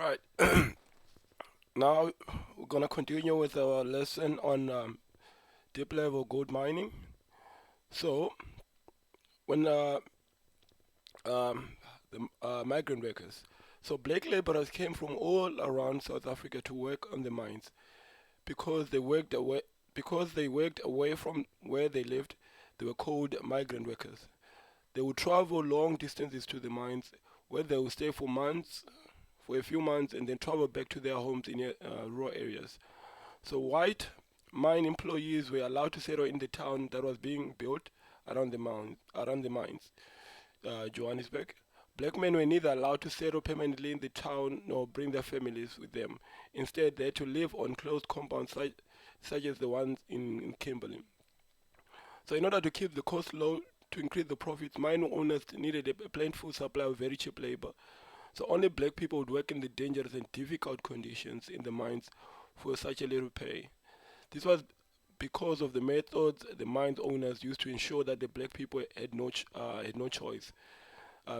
Right. Now we're gonna continue with our lesson on deep level gold mining. So when um, the migrant workers, so black laborers came from all around South Africa to work on the mines because they worked away from where they lived. They were called migrant workers. They would travel long distances to the mines where they would stay for a few months, and then travel back to their homes in rural areas. So white mine employees were allowed to settle in the town that was being built around the mines, Johannesburg. Black men were neither allowed to settle permanently in the town nor bring their families with them. Instead, they had to live on closed compounds such as the ones in Kimberley. So, in order to keep the cost low to increase the profits, mine owners needed a plentiful supply of very cheap labor. So, only black people would work in the dangerous and difficult conditions in the mines for such a little pay. This was because of the methods the mine owners used to ensure that the black people had no choice.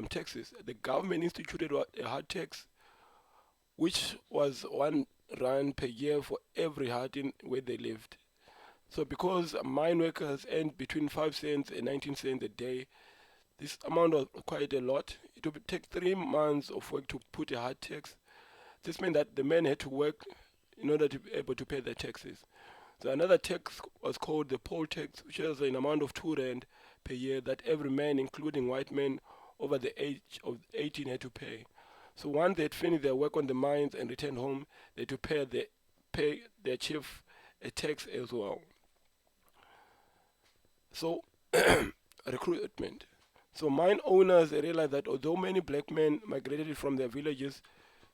Taxes. The government instituted a hard tax, which was £1 per year for every hut in where they lived. So because mine workers earned between 5 cents and 19 cents a day, this amount was quite a lot. It would take 3 months of work to put a hard tax. This meant that the men had to work in order to be able to pay their taxes. So another tax was called the poll tax, which was an amount of £2 per year that every man, including white men over the age of 18, had to pay. So once they had finished their work on the mines and returned home, they had to pay their chief a tax as well. So recruitment. So mine owners realized that although many black men migrated from their villages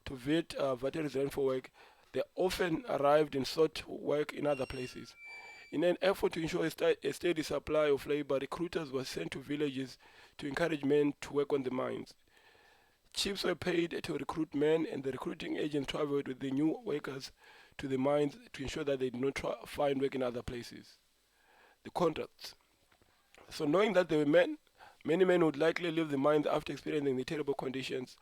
to Witwatersrand for work, they often arrived and sought work in other places. In an effort to ensure a steady supply of labor, recruiters were sent to villages to encourage men to work on the mines. Chiefs were paid to recruit men, and the recruiting agents traveled with the new workers to the mines to ensure that they did not find work in other places. The contracts. So, knowing that there were many men would likely leave the mines after experiencing the terrible conditions,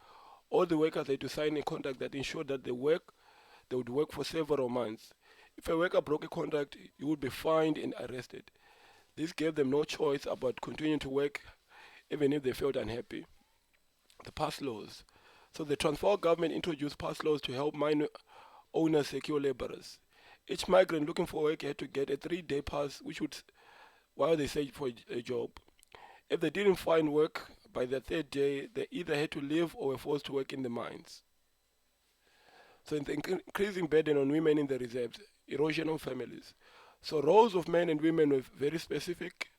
all the workers had to sign a contract that ensured that they would work for several months. If a worker broke a contract, he would be fined and arrested. This gave them no choice about continuing to work even if they felt unhappy. The pass laws. So the Transvaal government introduced pass laws to help mine owners secure laborers. Each migrant looking for work had to get a 3-day pass, which would while they searched for a job. If they didn't find work by the third day, they either had to leave or were forced to work in the mines. So the increasing burden on women in the reserves, erosion of families. So roles of men and women were very specific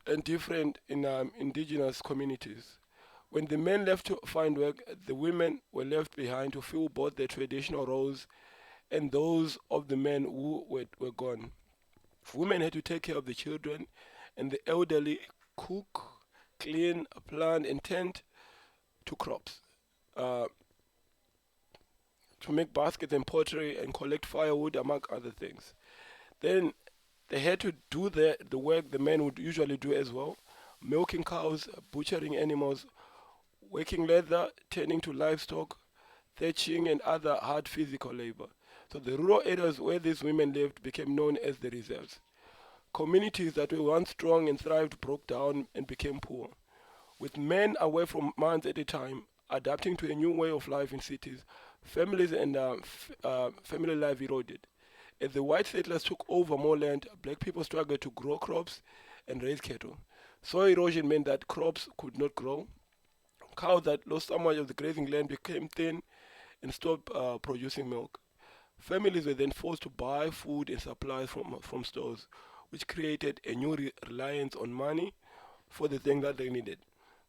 and different in indigenous communities. When the men left to find work, the women were left behind to fill both their traditional roles and those of the men who were gone. Women had to take care of the children and the elderly, cook, clean, plant, and tend to crops, uh, to make baskets and pottery and collect firewood, among other things. Then they had to do the work the men would usually do as well: milking cows, butchering animals, working leather, tending to livestock, thatching, and other hard physical labor. So the rural areas where these women lived became known as the reserves. Communities that were once strong and thrived broke down and became poor. With men away from months at a time, adapting to a new way of life in cities, families and family life eroded. As the white settlers took over more land, black people struggled to grow crops and raise cattle. Soil erosion meant that crops could not grow. Cows that lost so much of the grazing land became thin and stopped producing milk. Families were then forced to buy food and supplies from stores, which created a new reliance on money for the things that they needed.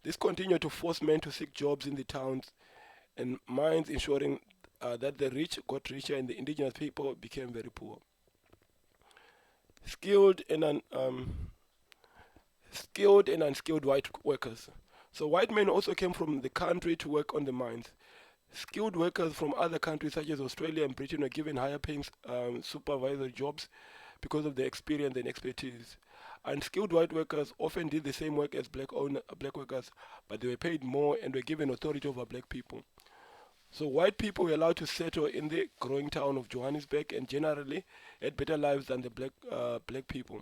This continued to force men to seek jobs in the towns and mines, ensuring that the rich got richer and the indigenous people became very poor. Skilled and skilled and unskilled white workers. So white men also came from the country to work on the mines. Skilled workers from other countries such as Australia and Britain were given higher paying supervisory jobs because of their experience and expertise. Unskilled white workers often did the same work as black workers, but they were paid more and were given authority over black people. So white people were allowed to settle in the growing town of Johannesburg and generally had better lives than the black people.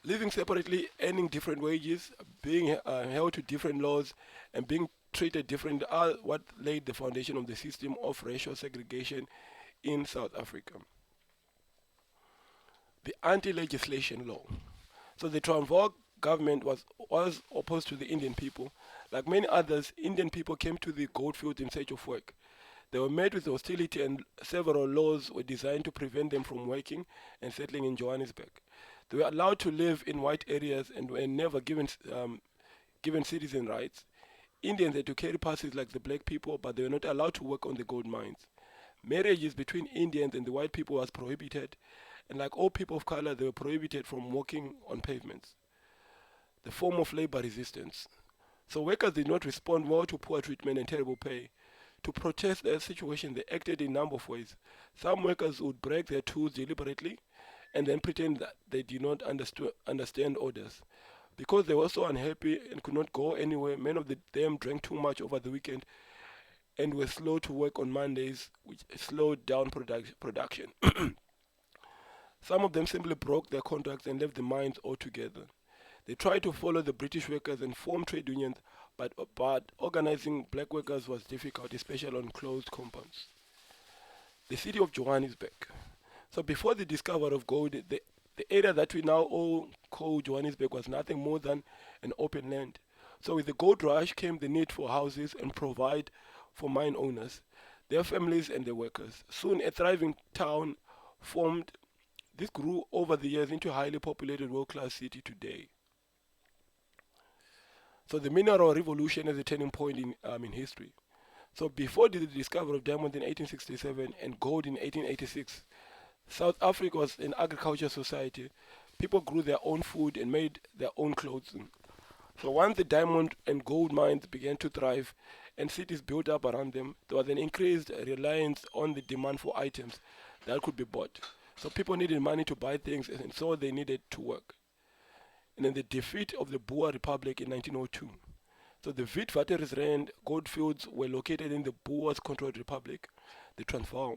Living separately, earning different wages, being held to different laws, and being treated different are what laid the foundation of the system of racial segregation in South Africa. The anti-legislation law. So the Transvaal government was opposed to the Indian people. Like many others, Indian people came to the goldfields in search of work. They were met with hostility, and several laws were designed to prevent them from working and settling in Johannesburg. They were allowed to live in white areas and were never given citizen rights. Indians had to carry passes like the black people, but they were not allowed to work on the gold mines. Marriages between Indians and the white people was prohibited, and like all people of color, they were prohibited from walking on pavements. The form of labor resistance. So workers did not respond well to poor treatment and terrible pay. To protest their situation, they acted in a number of ways. Some workers would break their tools deliberately and then pretend that they did not understand orders. Because they were so unhappy and could not go anywhere, many of them drank too much over the weekend and were slow to work on Mondays, which slowed down production. Some of them simply broke their contracts and left the mines altogether. They tried to follow the British workers and form trade unions, but organizing black workers was difficult, especially on closed compounds. The city of Johannesburg. So before the discovery of gold, the area that we now all call Johannesburg was nothing more than an open land. So with the gold rush came the need for houses and provide for mine owners, their families and their workers. Soon a thriving town formed. This grew over the years into a highly populated world-class city today. So the mineral revolution is a turning point in history. So before the discovery of diamonds in 1867 and gold in 1886, South Africa was an agricultural society. People grew their own food and made their own clothing. So once the diamond and gold mines began to thrive and cities built up around them, there was an increased reliance on the demand for items that could be bought. So people needed money to buy things and so they needed to work. And then the defeat of the Boer Republic in 1902. So the Witwatersrand goldfields were located in the Boers controlled republic, the Transvaal.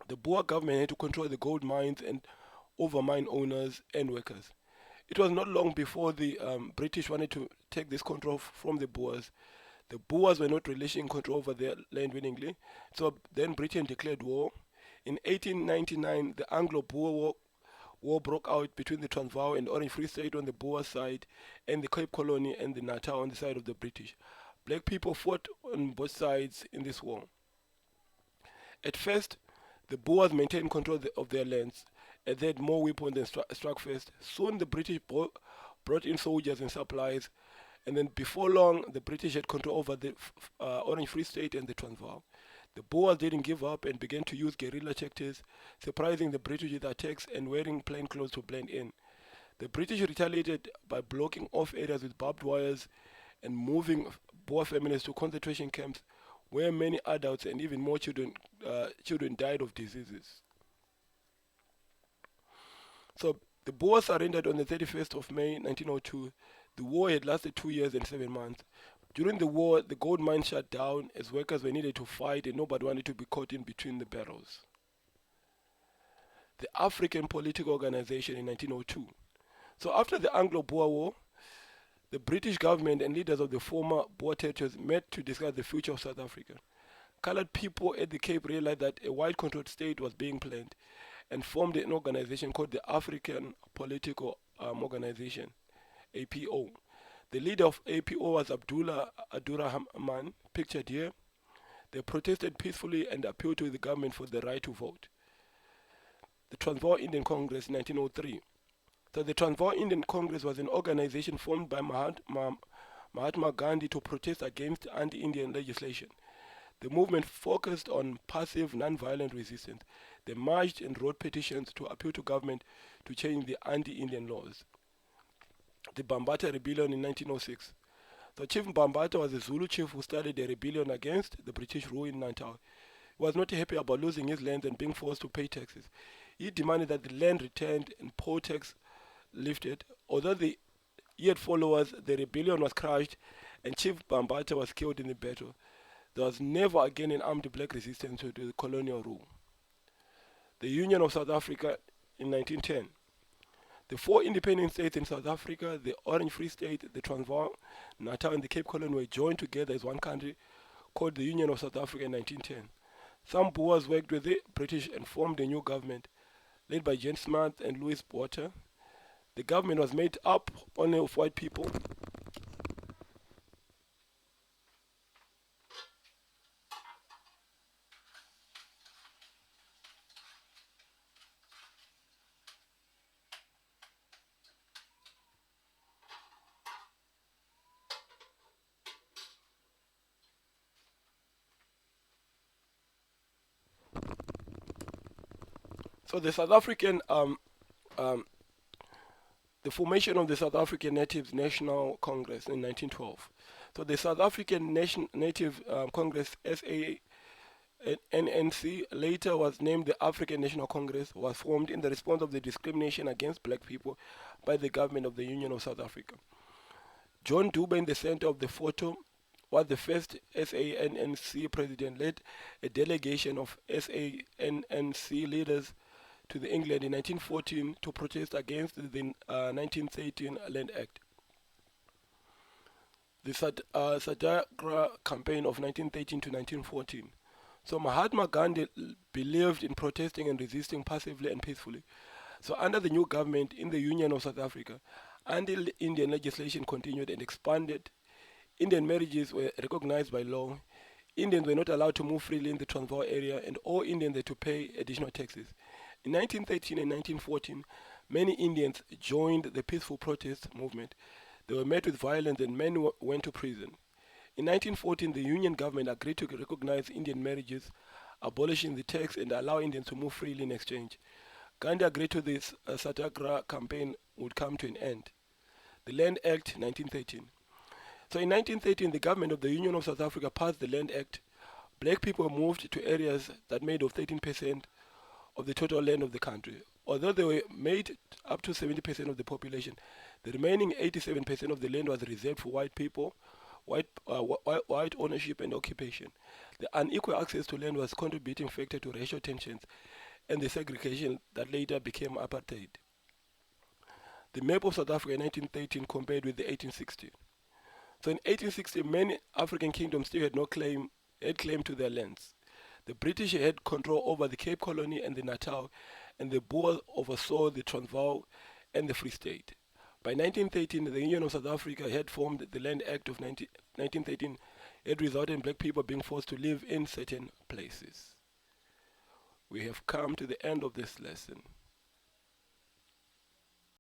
The Boer government had to control the gold mines and over mine owners and workers. It was not long before the British wanted to take this control from the Boers. The Boers were not relishing control over their land willingly, so then Britain declared war. In 1899, the Anglo-Boer War broke out between the Transvaal and Orange Free State on the Boer side and the Cape Colony and the Natal on the side of the British. Black people fought on both sides in this war. At first, the Boers maintained control of their lands and they had more weapons than struck first. Soon the British brought in soldiers and supplies, and then before long, the British had control over the Orange Free State and the Transvaal. The Boers didn't give up and began to use guerrilla tactics, surprising the British with attacks and wearing plain clothes to blend in. The British retaliated by blocking off areas with barbed wires and moving Boer families to concentration camps where many adults and even more children died of diseases. So the Boers surrendered on the 31st of May 1902. The war had lasted 2 years and 7 months. During the war, the gold mine shut down as workers were needed to fight and nobody wanted to be caught in between the barrels. The African Political Organization in 1902. So after the Anglo-Boer War, the British government and leaders of the former Boer territories met to discuss the future of South Africa. Colored people at the Cape realized that a white-controlled state was being planned and formed an organization called the African Political Organization, APO. The leader of APO was Abdullah Abdurrahman, pictured here. They protested peacefully and appealed to the government for the right to vote. The Transvaal Indian Congress in 1903. So the Transvaal Indian Congress was an organization formed by Mahatma Gandhi to protest against anti-Indian legislation. The movement focused on passive, non-violent resistance. They marched and wrote petitions to appeal to government to change the anti-Indian laws. The Bambata Rebellion in 1906. So Chief Bambata was a Zulu chief who started a rebellion against the British rule in Natal. He was not happy about losing his land and being forced to pay taxes. He demanded that the land returned and poll tax lifted. Although he had followers, the rebellion was crushed and Chief Bambata was killed in the battle. There was never again an armed black resistance to the colonial rule. The Union of South Africa in 1910. The four independent states in South Africa, the Orange Free State, the Transvaal, Natal, and the Cape Colony were joined together as one country called the Union of South Africa in 1910. Some Boers worked with the British and formed a new government led by James Smith and Louis Botha. The government was made up only of white people. So the South African, um, the formation of the South African Natives National Congress in 1912. So the South African Native Congress SANNC later was named the African National Congress, was formed in the response of the discrimination against black people by the government of the Union of South Africa. John Dube, in the center of the photo, was the first SANNC president, led a delegation of SANNC leaders to the England in 1914 to protest against the 1913 Land Act. The Satyagraha campaign of 1913 to 1914. So Mahatma Gandhi believed in protesting and resisting passively and peacefully. So under the new government in the Union of South Africa, anti-Indian legislation continued and expanded. Indian marriages were recognized by law. Indians were not allowed to move freely in the Transvaal area, and all Indians had to pay additional taxes. In 1913 and 1914, many Indians joined the peaceful protest movement. They were met with violence and many went to prison. In 1914, the Union government agreed to recognize Indian marriages, abolishing the tax and allow Indians to move freely in exchange. Gandhi agreed to this Satyagraha campaign would come to an end. The Land Act 1913. So in 1913, the government of the Union of South Africa passed the Land Act. Black people moved to areas that made up 13% of the total land of the country. Although they were made up to 70% of the population, the remaining 87% of the land was reserved for white people, white ownership and occupation. The unequal access to land was a contributing factor to racial tensions and the segregation that later became apartheid. The map of South Africa in 1913 compared with the 1860. So in 1860, many African kingdoms still had claim to their lands. The British had control over the Cape Colony and the Natal, and the Boers oversaw the Transvaal and the Free State. By 1913, the Union of South Africa had formed the Land Act of 1913. It resulted in black people being forced to live in certain places. We have come to the end of this lesson.